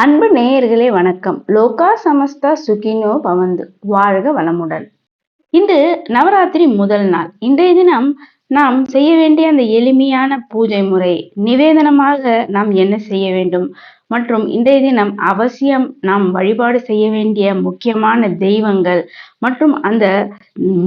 அன்பு நேயர்களே வணக்கம். லோகா சமஸ்தா சுகினோ பவந்து, வாழ்க வளமுடன். இன்று நவராத்திரி முதல் நாள். இன்றைய தினம் நாம் செய்ய வேண்டிய அந்த எளிமையான பூஜை முறை, நிவேதனமாக நாம் என்ன செய்ய வேண்டும் மற்றும் இன்றைய தினம் அவசியம் நாம் வழிபாடு செய்ய வேண்டிய முக்கியமான தெய்வங்கள் மற்றும் அந்த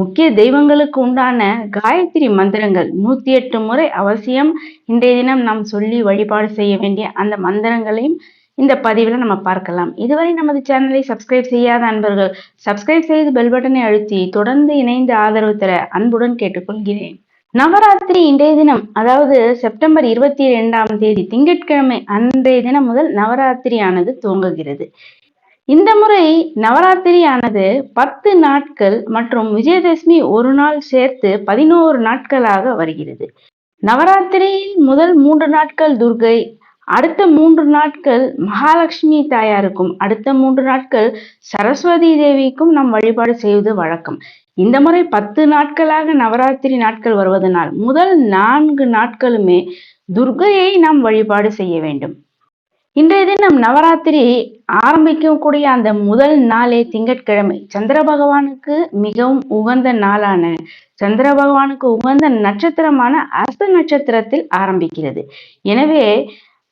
முக்கிய தெய்வங்களுக்கு உண்டான காயத்ரி மந்திரங்கள் 108 முறை அவசியம் இன்றைய தினம் நாம் சொல்லி வழிபாடு செய்ய வேண்டிய அந்த மந்திரங்களையும் இந்த பதிவில் நம்ம பார்க்கலாம். இதுவரை நமது சேனலை சப்ஸ்கிரைப் செய்யாத அன்பர்கள் சப்ஸ்கிரைப் செய்து பெல் பட்டனை அழுத்தி தொடர்ந்து இணைந்து ஆதரவு தர அன்புடன் கேட்டுக்கொள்கிறேன். நவராத்திரி இன்றைய தினம், அதாவது செப்டம்பர் 22ஆம் தேதி திங்கட்கிழமை அன்றைய தினம் முதல் நவராத்திரி ஆனது துவங்குகிறது. இந்த முறை நவராத்திரி ஆனது 10 நாட்கள் மற்றும் விஜயதசமி ஒரு நாள் சேர்த்து 11 நாட்களாக வருகிறது. நவராத்திரியில் முதல் 3 நாட்கள் துர்கை, அடுத்த 3 நாட்கள் மகாலட்சுமி தாயாருக்கும், அடுத்த 3 நாட்கள் சரஸ்வதி தேவிக்கும் நாம் வழிபாடு செய்வது வழக்கம். இந்த முறை 10 நாட்களாக நவராத்திரி நாட்கள் வருவதனால் முதல் 4 நாட்களுமே துர்கையை நாம் வழிபாடு செய்ய வேண்டும். இன்றைய தினம் நவராத்திரி ஆரம்பிக்கக்கூடிய அந்த முதல் நாளே திங்கட்கிழமை, சந்திர பகவானுக்கு மிகவும் உகந்த நாளான, சந்திர பகவானுக்கு உகந்த நட்சத்திரமான அஸ்த நட்சத்திரத்தில் ஆரம்பிக்கிறது. எனவே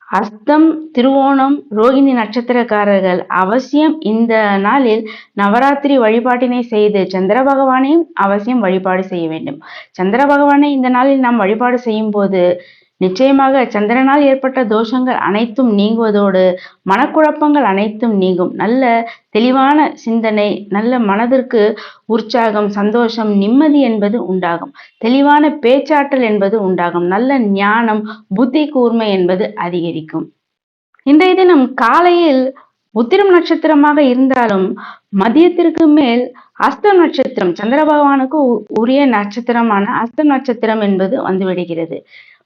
அஸ்தம், திருவோணம், ரோகிணி நட்சத்திரக்காரர்கள் அவசியம் இந்த நாளில் நவராத்திரி வழிபாட்டினை செய்து சந்திர பகவானையும் அவசியம் வழிபாடு செய்ய வேண்டும். சந்திர பகவானை இந்த நாளில் நாம் வழிபாடு செய்யும் போது நிச்சயமாக சந்திரனால் ஏற்பட்ட தோஷங்கள் அனைத்தும் நீங்குவதோடு மனக்குழப்பங்கள் அனைத்தும் நீங்கும். நல்ல தெளிவான சிந்தனை, நல்ல மனதிற்கு உற்சாகம், சந்தோஷம், நிம்மதி என்பது உண்டாகும். தெளிவான பேச்சாற்றல் என்பது உண்டாகும். நல்ல ஞானம், புத்தி கூர்மை என்பது அதிகரிக்கும். இன்றைய தினம் காலையில் உத்திரம் நட்சத்திரமாக இருந்தாலும் மதியத்திற்கு மேல் அஸ்த நட்சத்திரம், சந்திர பகவானுக்கு உரிய நட்சத்திரமான அஸ்த நட்சத்திரம் என்பது வந்துவிடுகிறது.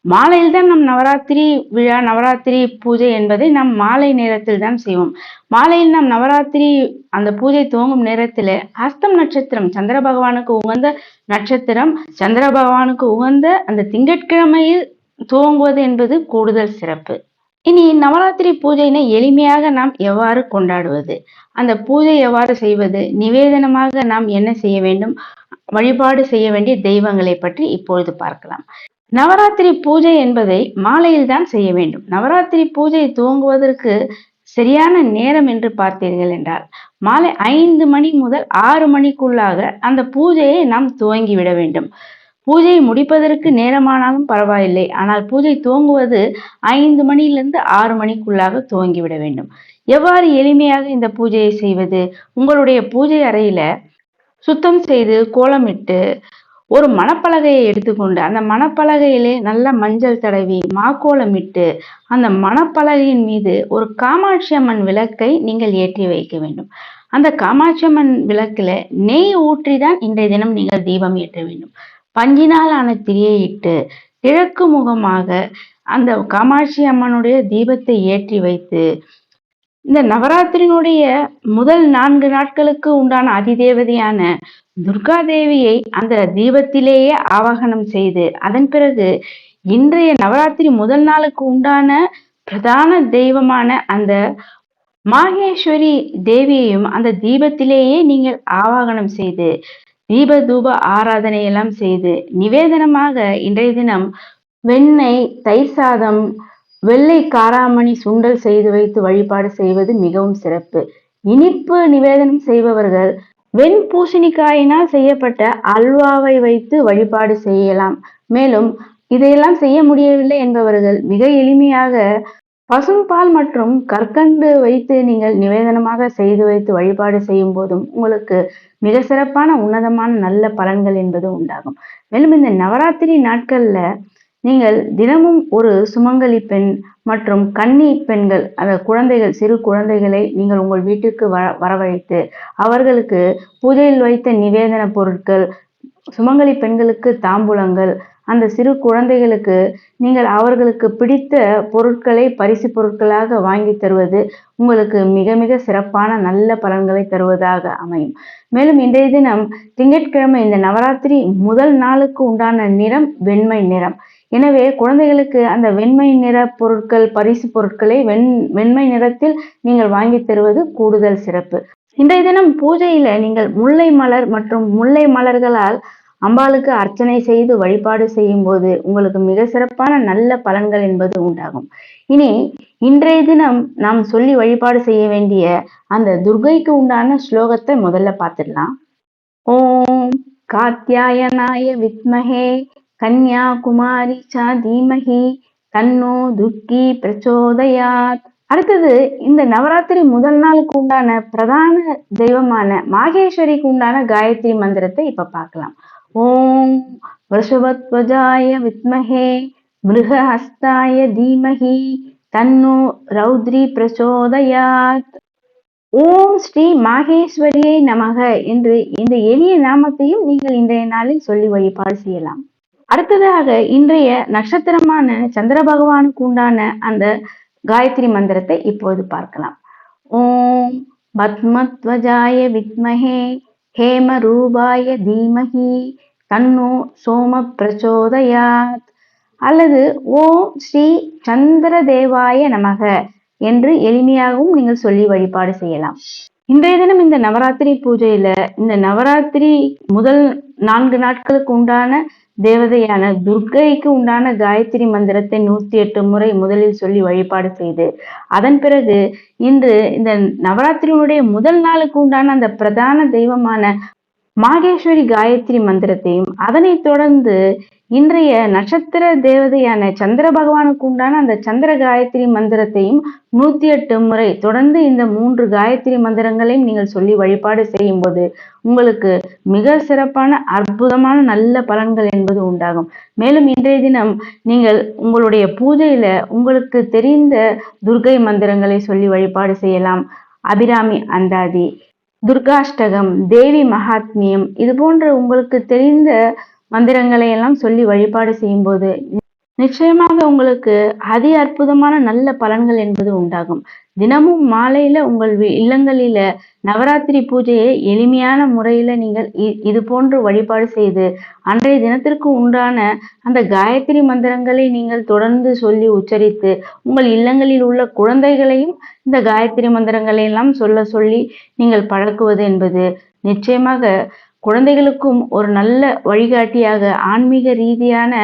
மாலையில் தான் நம் நவராத்திரி விழா, நவராத்திரி பூஜை என்பதை நாம் மாலை நேரத்தில் தான் செய்வோம். மாலையில் நாம் நவராத்திரி அந்த பூஜை துவங்கும் நேரத்தில் ஹஸ்தம் நட்சத்திரம், சந்திர பகவானுக்கு உகந்த நட்சத்திரம், சந்திர பகவானுக்கு உகந்த அந்த திங்கட்கிழமையில் துவங்குவது என்பது கூடுதல் சிறப்பு. இனி நவராத்திரி பூஜையினை எளிமையாக நாம் எவ்வாறு கொண்டாடுவது, அந்த பூஜை எவ்வாறு செய்வது, நிவேதனமாக நாம் என்ன செய்ய வேண்டும், வழிபாடு செய்ய வேண்டிய தெய்வங்களை பற்றி இப்பொழுது பார்க்கலாம். நவராத்திரி பூஜை என்பதை மாலையில் தான் செய்ய வேண்டும். நவராத்திரி பூஜை துவங்குவதற்கு சரியான நேரம் என்று பார்த்தீர்கள் என்றால் மாலை 5 மணி முதல் 6 மணிக்குள்ளாக அந்த பூஜையை நாம் துவங்கிவிட வேண்டும். பூஜை முடிப்பதற்கு நேரமானாலும் பரவாயில்லை, ஆனால் பூஜை துவங்குவது 5 மணியிலிருந்து 6 மணிக்குள்ளாக துவங்கிவிட வேண்டும். எவ்வாறு எளிமையாக இந்த பூஜையை செய்வது? உங்களுடைய பூஜை அறையில சுத்தம் செய்து கோலமிட்டு ஒரு மணப்பலகையை எடுத்துக்கொண்டு அந்த மணப்பலகையிலே நல்ல மஞ்சள் தடவி மாக்கோலமிட்டு அந்த மணப்பலகையின் மீது ஒரு காமாட்சி அம்மன் விளக்கை நீங்கள் ஏற்றி வைக்க வேண்டும். அந்த காமாட்சி அம்மன் விளக்குல நெய் ஊற்றி தான் இன்றைய தினம் நீங்கள் தீபம் ஏற்ற வேண்டும். பஞ்சினால் ஆன திரியை இட்டு கிழக்கு முகமாக அந்த காமாட்சி அம்மனுடைய தீபத்தை ஏற்றி வைத்து, இந்த நவராத்திரியினுடைய முதல் 4 நாட்களுக்கு உண்டான அதிதேவதையான துர்கா தேவியை அந்த தீபத்திலேயே ஆவாகனம் செய்து, அதன் பிறகு இன்றைய நவராத்திரி முதல் நாளுக்கு உண்டான பிரதான தெய்வமான அந்த மாகேஸ்வரி தேவியையும் அந்த தீபத்திலேயே நீங்கள் ஆவாகனம் செய்து தீப தூப ஆராதனை எல்லாம் செய்து நிவேதனமாக இன்றைய தினம் வெண்ணெய், தயிர் சாதம், வெள்ளை காராமணி சுண்டல் செய்து வைத்து வழிபாடு செய்வது மிகவும் சிறப்பு. இனிப்பு நிவேதனம் செய்பவர்கள் வெண் பூசணிக்காயினால் செய்யப்பட்ட அல்வாவை வைத்து வழிபாடு செய்யலாம். மேலும் இதையெல்லாம் செய்ய முடியவில்லை என்பவர்கள் மிக எளிமையாக பசும்பால் மற்றும் கற்கண்டு வைத்து நீங்கள் நிவேதனமாக செய்து வைத்து வழிபாடு செய்யும் போதும் உங்களுக்கு மிக சிறப்பான உன்னதமான நல்ல பலன்கள் என்பது உண்டாகும். மேலும் இந்த நவராத்திரி நாட்கள்ல நீங்கள் தினமும் ஒரு சுமங்கலி பெண் மற்றும் கன்னி பெண்கள், அந்த குழந்தைகள், சிறு குழந்தைகளை நீங்கள் உங்கள் வீட்டுக்கு வரவழைத்து அவர்களுக்கு பூஜையில் வைத்த நிவேதன பொருட்கள், சுமங்கலி பெண்களுக்கு தாம்பூலங்கள், அந்த சிறு குழந்தைகளுக்கு நீங்கள் அவர்களுக்கு பிடித்த பொருட்களை பரிசு பொருட்களாக வாங்கி தருவது உங்களுக்கு மிக மிக சிறப்பான நல்ல பலன்களை தருவதாக அமையும். மேலும் இன்றைய தினம் திங்கட்கிழமை இந்த நவராத்திரி முதல் நாளுக்கு உண்டான நிறம் வெண்மை நிறம். எனவே குழந்தைகளுக்கு அந்த வெண்மை நிற பொருட்கள், பரிசு பொருட்களை வெண்மை நிறத்தில் நீங்கள் வாங்கி தருவது கூடுதல் சிறப்பு. இன்றைய தினம் பூஜையில நீங்கள் முல்லை மலர் மற்றும் முல்லை மலர்களால் அம்பாளுக்கு அர்ச்சனை செய்து வழிபாடு செய்யும் போது உங்களுக்கு மிக சிறப்பான நல்ல பலன்கள் என்பது உண்டாகும். இனி இன்றைய தினம் நாம் சொல்லி வழிபாடு செய்ய வேண்டிய அந்த துர்க்கைக்கு உண்டான ஸ்லோகத்தை முதல்ல பார்த்துடலாம். ஓம் காத்யாயனாய வித்மஹே கன்யாகுமாரி ச தீமஹி தன்னோ துர்க்கி பிரச்சோதயாத். அடுத்தது இந்த நவராத்திரி முதல் நாளுக்கு உண்டான பிரதான தெய்வமான மாகேஸ்வரிக்கு உண்டான காயத்ரி மந்திரத்தை இப்ப பார்க்கலாம். ஓம் வருஷபத்வஜாய வித்மஹே மிருகஹஸ்தாய தீமஹி தன்னோ ரௌத்ரி பிரச்சோதயாத். ஓம் ஸ்ரீ மாகேஸ்வரியை நமக என்று இந்த எளிய நாமத்தையும் நீங்கள் இன்றைய நாளில் சொல்லி வழிபாடு செய்யலாம். அடுத்ததாக இன்றைய நட்சத்திரமான சந்திர பகவானுக்கு உண்டான அந்த காயத்ரி மந்திரத்தை இப்போது பார்க்கலாம். ஓம் பத்மத்வஜாய வித்மஹே ஹேம ரூபாய தீமஹி தன்னோ சோம பிரச்சோதயாத். அல்லது ஓம் ஸ்ரீ சந்திர தேவாய நமக என்று எளிமையாகவும் நீங்கள் சொல்லி வழிபாடு செய்யலாம். இன்றைய தினம் இந்த நவராத்திரி பூஜையில இந்த நவராத்திரி முதல் 4 நாட்களுக்கு உண்டான தேவதையான துர்க்கைக்கு உண்டான காயத்ரி மந்திரத்தை 108 முறை முதலில் சொல்லி வழிபாடு செய்து, அதன் பிறகு இன்று இந்த நவராத்திரியினுடைய முதல் நாளுக்கு உண்டான அந்த பிரதான தெய்வமான மாகேஸ்வரி காயத்ரி மந்திரத்தையும், அதனைத் தொடர்ந்து இன்றைய நட்சத்திர தேவதையான சந்திர பகவானுக்கு உண்டான அந்த சந்திர காயத்ரி மந்திரத்தையும் 108 முறை தொடர்ந்து இந்த 3 காயத்ரி மந்திரங்களையும் நீங்கள் சொல்லி வழிபாடு செய்யும் போது உங்களுக்கு மிக சிறப்பான அற்புதமான நல்ல பலன்கள் என்பது உண்டாகும். மேலும் இன்றைய தினம் நீங்கள் உங்களுடைய பூஜையில உங்களுக்கு தெரிந்த துர்க்கை மந்திரங்களை சொல்லி வழிபாடு செய்யலாம். அபிராமி அந்தாதி, துர்காஷ்டகம், தேவி மகாத்மியம், இது போன்ற உங்களுக்கு தெரிந்த மந்திரங்களை எல்லாம் சொல்லி வழிபாடு செய்யும் போது நிச்சயமாக உங்களுக்கு அதி அற்புதமான நல்ல பலன்கள் என்பது உண்டாகும். தினமும் மாலையில உங்கள் இல்லங்களில நவராத்திரி பூஜையை எளிமையான முறையில நீங்கள் இது போன்று வழிபாடு செய்து அன்றைய தினத்திற்கு உண்டான அந்த காயத்ரி மந்திரங்களை நீங்கள் தொடர்ந்து சொல்லி உச்சரித்து உங்கள் இல்லங்களில் உள்ள குழந்தைகளையும் இந்த காயத்ரி மந்திரங்களை எல்லாம் சொல்லி நீங்கள் பழக்குவது என்பது நிச்சயமாக குழந்தைகளுக்கும் ஒரு நல்ல வழிகாட்டியாக ஆன்மீக ரீதியான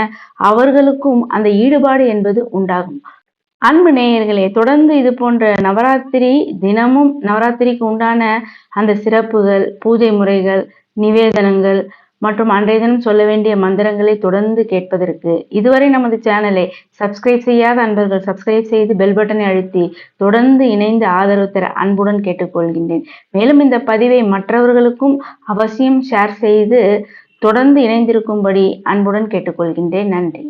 அவர்களுக்கும் அந்த ஈடுபாடு என்பது உண்டாகும். அன்பு நேயர்களே, தொடர்ந்து இது போன்ற நவராத்திரி தினமும் நவராத்திரிக்கு உண்டான அந்த சிறப்புகள், பூஜை முறைகள், நிவேதனங்கள் மற்றும் அன்றைய தினம் சொல்ல வேண்டிய மந்திரங்களை தொடர்ந்து கேட்பதற்கு இதுவரை நமது சேனலை சப்ஸ்கிரைப் செய்யாத அன்பர்கள் சப்ஸ்கிரைப் செய்து பெல் பட்டனை அழுத்தி தொடர்ந்து இணைந்து ஆதரவு தர அன்புடன் கேட்டுக்கொள்கின்றேன். மேலும் இந்த பதிவை மற்றவர்களுக்கும் அவசியம் ஷேர் செய்து தொடர்ந்து இணைந்திருக்கும்படி அன்புடன் கேட்டுக்கொள்கின்றேன். நன்றி.